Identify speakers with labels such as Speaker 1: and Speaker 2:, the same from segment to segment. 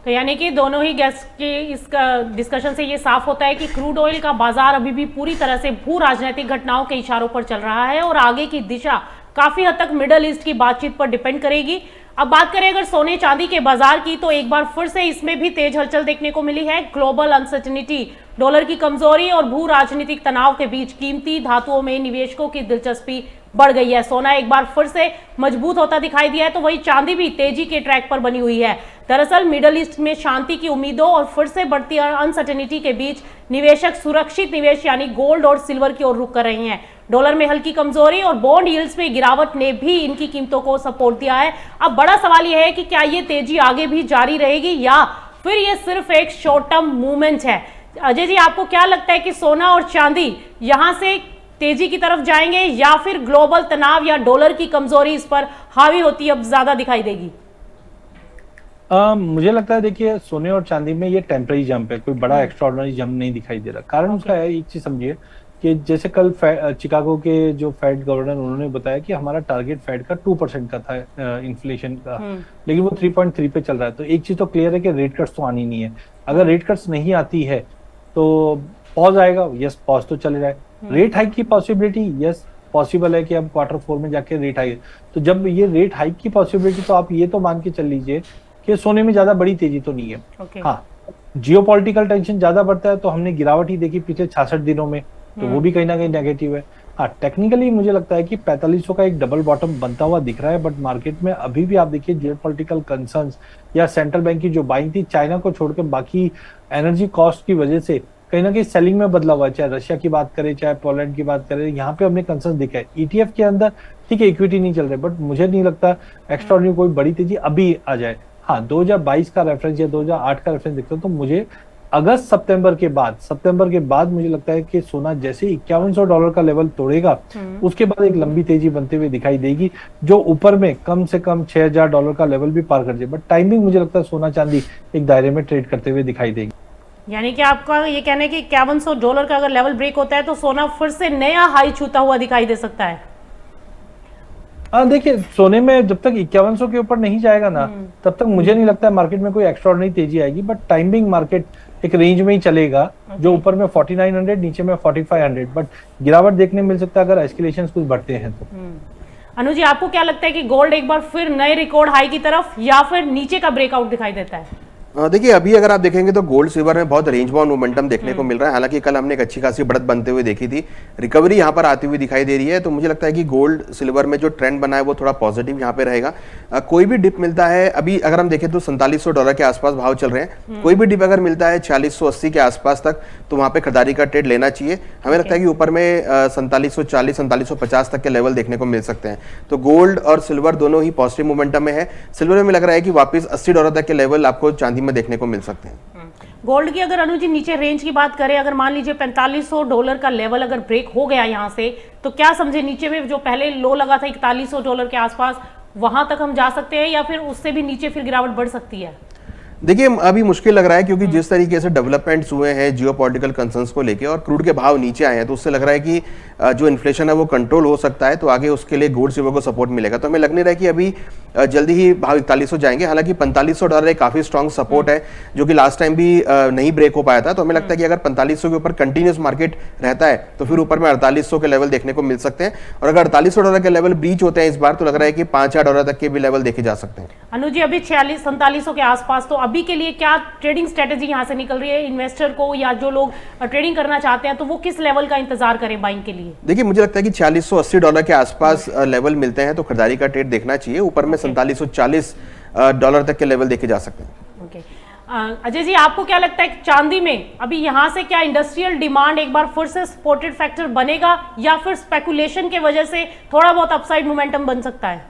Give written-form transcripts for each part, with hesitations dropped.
Speaker 1: तो यानी कि दोनों ही गेस्ट के इस डिस्कशन से ये साफ होता है कि क्रूड ऑयल का बाजार अभी भी पूरी तरह से भू राजनीतिक घटनाओं के इशारों पर चल रहा है और आगे की दिशा काफी हद तक मिडल ईस्ट की बातचीत पर डिपेंड करेगी। अब बात करें अगर सोने चांदी के बाजार की, तो एक बार फिर से इसमें भी तेज हलचल देखने को मिली है। ग्लोबल अनसर्टेनिटी, डॉलर की कमजोरी और भू राजनीतिक तनाव के बीच कीमती धातुओं में निवेशकों की दिलचस्पी बढ़ गई है। सोना एक बार फिर से मजबूत होता दिखाई दिया है, तो वही चांदी भी तेजी के ट्रैक पर बनी हुई है। दरअसल मिडल ईस्ट में शांति की उम्मीदों और फिर से बढ़ती अनसर्टेनिटी के बीच निवेशक सुरक्षित निवेश यानी गोल्ड और सिल्वर की ओर रुख कर रहे हैं। डॉलर में हल्की कमजोरी और बॉन्ड यील्ड्स में गिरावट ने भी इनकी कीमतों को सपोर्ट दिया है। अब बड़ा सवाल यह है कि क्या ये तेजी आगे भी जारी रहेगी या फिर ये सिर्फ एक शॉर्ट टर्म मूवमेंट है। अजय जी, आपको क्या लगता है कि सोना और चांदी यहां से तेजी की तरफ जाएंगे या फिर ग्लोबल तनाव या डॉलर की कमजोरी इस पर हावी होती अब ज्यादा दिखाई देगी?
Speaker 2: मुझे लगता है, देखिए, सोने और चांदी में ये टेम्पररी जंप है, कोई बड़ा एक्स्ट्राऑर्डिनरी जंप नहीं दिखाई दे रहा। कारण उसका है, एक चीज समझिए कि जैसे कल चिकागो के जो फेड गवर्नर उन्होंने बताया कि हमारा टारगेट फेड का 2% का था इन्फ्लेशन का, लेकिन वो 3.3 पे चल रहा है। तो एक चीज तो क्लियर है कि रेट कट्स तो आनी नहीं है। अगर रेट कट्स नहीं आती है तो पॉज आएगा, यस पॉज तो चले जाए। रेट हाइक की पॉसिबिलिटी, यस पॉसिबल है कि हम Q4 में जाके रेट हाइक। तो जब ये रेट हाइक की पॉसिबिलिटी, तो आप ये तो मान के चल लीजिए कि सोने में ज्यादा बड़ी तेजी तो नहीं है। हाँ, जियोपॉलिटिकल टेंशन ज्यादा बढ़ता है तो हमने गिरावट ही देखी पिछले 66 दिनों में, तो वो भी कहीं ना कहीं नेगेटिव है। हाँ, टेक्निकली मुझे लगता है कि 4500 का एक डबल बॉटम बनता हुआ दिख रहा है, बट मार्केट में अभी भी आप देखिए जियोपॉलिटिकल कंसर्न्स या सेंट्रल बैंक की जो बाइंग थी चाइना को छोड़कर, बाकी एनर्जी कॉस्ट की वजह से कहीं ना कहीं सेलिंग में बदला हुआ है। चाहे रशिया की बात करें, चाहे पोलैंड की बात करें, यहाँ पे हमने कंसर्न दिखा है। ईटीएफ के अंदर ठीक है, इक्विटी नहीं चल रहे, बट मुझे नहीं लगता एक्स्ट्राऑर्डिनरी कोई बड़ी तेजी अभी आ जाए। हाँ, 2022 का रेफरेंस या 2008 का रेफरेंस देखते हो तो मुझे अगस्त सितंबर के बाद मुझे लगता है कि सोना जैसे $5100 का लेवल तोड़ेगा, उसके बाद एक लंबी तेजी बनते हुए दिखाई देगी, जो ऊपर में कम से कम $6000 का लेवल भी पार कर जाए। बट टाइमिंग मुझे लगता है सोना चांदी एक दायरे में ट्रेड करते हुए दिखाई देगी।
Speaker 1: यानी कि आपका ये कहना है कि $5100 का अगर लेवल ब्रेक होता है तो सोना फिर से नया हाई छूता हुआ दिखाई दे सकता है।
Speaker 2: देखिए, सोने में जब तक 5100 के ऊपर नहीं जाएगा ना, तब तक मुझे नहीं लगता है मार्केट में कोई एक्स्ट्राऑर्डिनरी तेजी आएगी। बट टाइमिंग मार्केट एक रेंज में ही चलेगा, जो ऊपर में 4900, नीचे में 4500, बट गिरावट देखने मिल सकता है अगर एस्केलेशन कुछ बढ़ते हैं तो।
Speaker 1: अनु जी, आपको क्या लगता है कि गोल्ड एक बार फिर नए रिकॉर्ड हाई की तरफ या फिर नीचे का ब्रेकआउट दिखाई देता है?
Speaker 3: देखिए, अभी अगर आप देखेंगे तो गोल्ड सिल्वर में बहुत रेंज बाउंड मोमेंटम देखने को मिल रहा है। हालांकि कल हमने एक अच्छी खासी बढ़त बनते हुए देखी थी, रिकवरी यहाँ पर आती हुई दिखाई दे रही है। तो मुझे लगता है कि गोल्ड सिल्वर में जो ट्रेंड बना है वो थोड़ा पॉजिटिव यहाँ पे रहेगा। कोई भी डिप मिलता है, अभी अगर हम देखें तो $4700 के आसपास भाव चल रहे हैं, कोई भी डिप अगर मिलता है 4680 के आसपास तक, तो वहाँ पे खरीदारी का ट्रेड लेना चाहिए। हमें लगता है कि ऊपर में 4740 4750 तक के लेवल देखने को मिल सकते हैं। तो गोल्ड और सिल्वर दोनों ही पॉजिटिव मोमेंटम में है। सिल्वर में लग रहा है कि वापस $80 तक के लेवल आपको चांदी में देखने को मिल सकते हैं।
Speaker 1: गोल्ड की अगर अनुजी नीचे रेंज की बात करें, अगर मान लीजिए $4500 का लेवल अगर ब्रेक हो गया यहां से, तो क्या समझे नीचे में जो पहले लो लगा था $4100 के आसपास, वहां तक हम जा सकते हैं या फिर उससे भी नीचे फिर गिरावट बढ़ सकती है?
Speaker 3: देखिए, अभी मुश्किल लग रहा है क्योंकि जिस तरीके से डेवलपमेंट्स हुए हैं जियोपॉलिटिकल कंसर्न्स को लेके और क्रूड के भाव नीचे आए हैं, तो उससे लग रहा है कि जो इन्फ्लेशन है वो कंट्रोल हो सकता है। तो आगे उसके लिए गोल्ड सिल्वर को सपोर्ट मिलेगा। तो हमें लग नहीं रहा है कि अभी जल्दी ही भाव 4100 जाएंगे। हालांकि $4500 एक काफी स्ट्रॉन्ग सपोर्ट है, जो कि लास्ट टाइम भी नहीं ब्रेक हो पाया था। तो हमें लगता है कि अगर 4500 के ऊपर कंटिन्यूस मार्केट रहता है तो फिर ऊपर में 4800 के लेवल देखने को मिल सकते हैं। और अगर $4800 के लेवल ब्रीच होते हैं इस बार, तो लग रहा है कि $5000 तक के भी लेवल देखे जा सकते हैं।
Speaker 1: अनुजी, अभी 4700 के आसपास, तो अभी के लिए क्या ट्रेडिंग स्ट्रेटेजी यहां से निकल रही है इन्वेस्टर को, या जो लोग ट्रेडिंग करना चाहते हैं तो वो किस लेवल का इंतजार करें बाइंग के लिए?
Speaker 3: देखिए, मुझे लगता है कि $4680 के आसपास लेवल मिलते हैं तो खरीदारी का ट्रेड देखना चाहिए। ऊपर में $4740 तक के लेवल देखे जा सकते हैं।
Speaker 1: ओके, अजय जी, आपको क्या लगता है चांदी में अभी यहां से क्या इंडस्ट्रियल डिमांड एक बार फिर से सपोर्टेड फैक्टर बनेगा या फिर स्पेकुलेशन के वजह से थोड़ा बहुत अपसाइड मोमेंटम बन सकता है?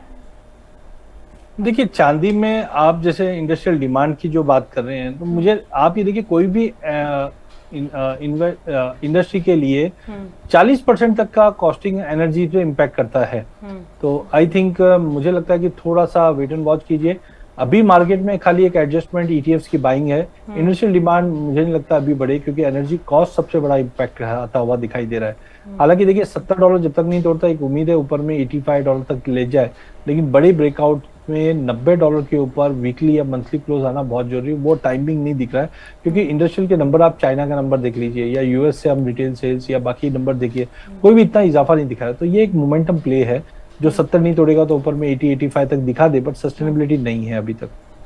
Speaker 2: देखिए, चांदी में आप जैसे इंडस्ट्रियल डिमांड की जो बात कर रहे हैं, तो मुझे आप ये देखिए, कोई भी इंडस्ट्री के लिए 40% तक का कॉस्टिंग एनर्जी पे इम्पैक्ट करता है। तो आई थिंक मुझे लगता है कि थोड़ा सा वेट एंड वॉच कीजिए। अभी मार्केट में खाली एक एडजस्टमेंट ईटीएफ्स की बाइंग है। इंडस्ट्रियल डिमांड मुझे नहीं लगता अभी बढ़े, क्योंकि एनर्जी कॉस्ट सबसे बड़ा इम्पैक्ट आता हुआ दिखाई दे रहा है। हालांकि देखिए, $70 जब तक नहीं तोड़ता, एक उम्मीद है ऊपर में $85 तक ले जाए, लेकिन बड़े ब्रेकआउट उसमें $90 के ऊपर वीकली या मंथली क्लोज आना बहुत जरूरी है। वो टाइमिंग नहीं दिख रहा है, क्योंकि इंडस्ट्रियल के नंबर, आप चाइना का नंबर देख लीजिए या यूएस से हम रिटेल सेल्स या बाकी नंबर देखिए, कोई भी इतना इजाफा नहीं दिखा रहा। तो ये एक मोमेंटम प्ले है जो 70 नहीं तोड़ेगा तो ऊपर में 80-85 तक दिखा दे, बट सस्टेनेबिलिटी नहीं है अभी तक।